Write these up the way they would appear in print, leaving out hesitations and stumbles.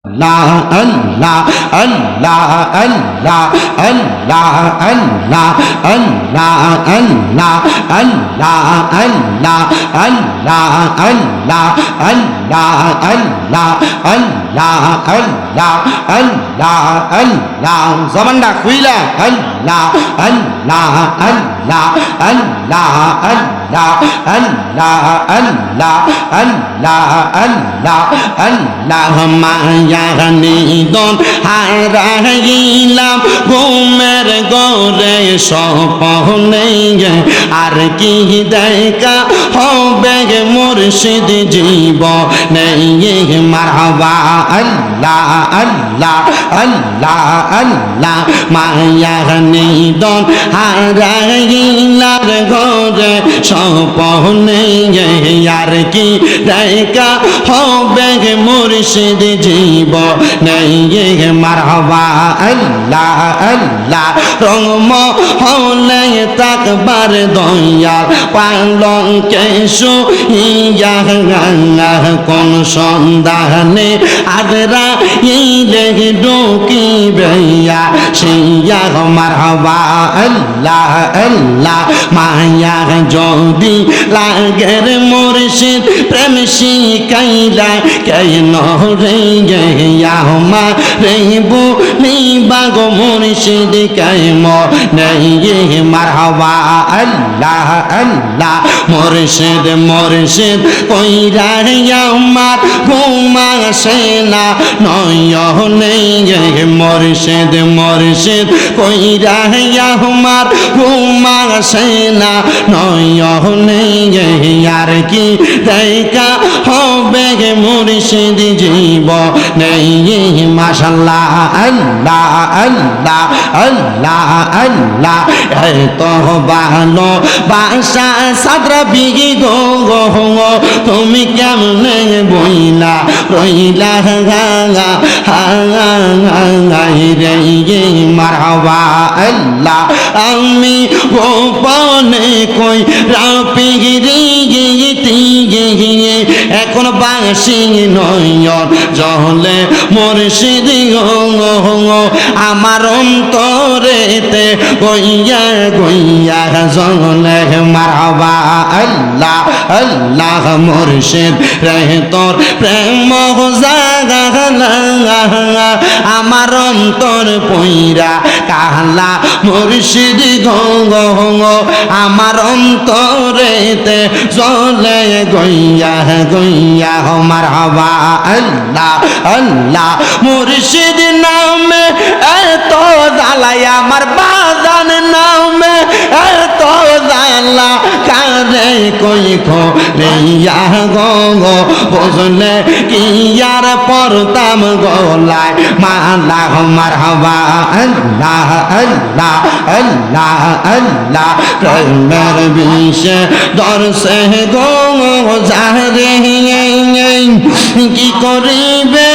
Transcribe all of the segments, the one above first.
Allah, Allah, Allah, Allah, Allah, Allah, Allah, Allah, Allah, Allah, Allah, Allah, Allah, Allah, Allah, Allah, Allah, Allah, জবানটা খুইলা Allah, Allah, Allah, Allah, Allah, Allah, Allah, Allah, Allah, Allah, মায়ানিদন হারাইলাম ঘুমের ঘরে স্বপ্নে আর কি দেখা হবে মুর্শিদ জীবনে মারহাবা আল্লাহ আল্লাহ আল্লাহ আল্লাহ মায়ানিদন হারাইলাম ঘরে স্বপ্নে আর কি দেখা হবে মুর্শিদ জীবনে মারহাবা আল্লাহ আল্লাহ রঙম হলে তাকবার দয়াল পালঙ্কে শুইয়া কোন সন্ধানে আদরা ইলে ঢুকিবে সেইয়া মারহাবা আল্লাহ আল্লাহ মায়া যদি লাগের মুর্শিদ প্রেম শিখাইলা কেন রে আমা রে বুনি বাগো মুর্শিদ কাইম নেই মারহাবা আল্লাহ আল্লাহ মুর্শিদ মুর্শিদ কইরা আমার ঘুমা সেনা নয়নে মুর্শিদ মুর্শিদ কইরা আমার ঘুমা সেনা নয়নে আর কি দেখা হবে মুর্শিদ জীবনে মাশাআল্লাহ আল্লাহ আল্লাহ আল্লাহ আল্লাহ এত ভালো বাসা সাদরা বিগি গো তুমি কেমনে বইলা রইলা রে মারহাবা আল্লাহ আমি গোপনে কই রাপিগিরি এখন বাসি নয়ন জলে মুর্শিদ আমার অন্তরেতে গইয়া গইয়া জলে মারহাবা আল্লাহ আল্লাহ মুর্শিদ রে তোর প্রেম জাগালা আমার অন্তর পইরা কালা মুর্শিদ আমার অন্তরেতে জলে গইয়া গইয়া মারহাবা আল্লাহ আল্লাহ মুর্শিদ নামে এত জালাই আমার বাজান নামে এত জালা কারে কই রে গো বুঝলে কি আর পরতাম গলায় মালা মারহাবা আল্লাহ আল্লাহ আল্লাহ আল্লাহ প্রেমের বিষে দর্শে গো যারে কি করিবে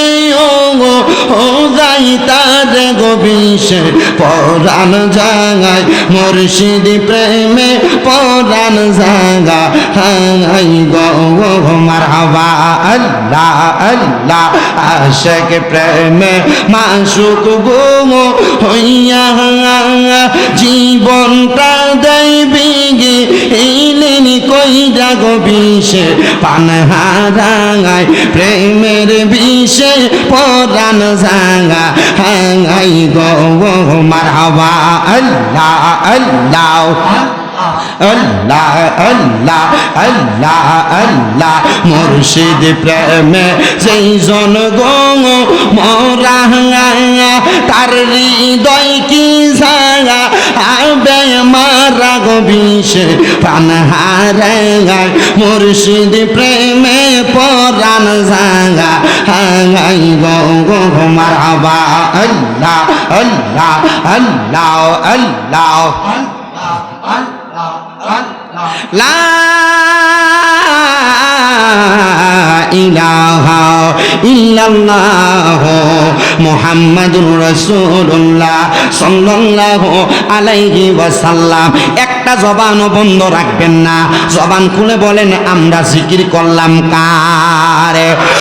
ও যাই তার গোবিষে পরাণ জাগায় মুর্শিদ প্রেমে পরাণ জাগা হাই গো মারহাবা আল্লাহ আল্লাহ আশিক প্রেমে মাসুক গো হইয়া জীবনটা দেবি ইলেন কইরা গোবিষে পান হারায় প্রেমের বিষে পরাণ জাগা হাই গো মারহাবা আল্লাহ আল্লাহ আল্লাহ আল্লাহ আল্লাহ আল্লাহ মুর্শিদ প্রেমে সেই জন গো মোরা তার হৃদয় কি জাগা আবে মারা গো বিষে প্রাণ হারায় মুর্শিদ প্রেমে পরাণ জাগা হাই গো মারহাবা আল্লাহ আল্লাহ আল্লাহ আল্লাহ লা ইলাহা ইল্লাল্লাহ মুহাম্মাদুর রাসূলুল্লাহ সাল্লাল্লাহু আলাইহি ওয়াসাল্লাম। একটা জবানও বন্ধ রাখবেন না, জবান খুলে বলেন আমরা জিকির করলাম কার।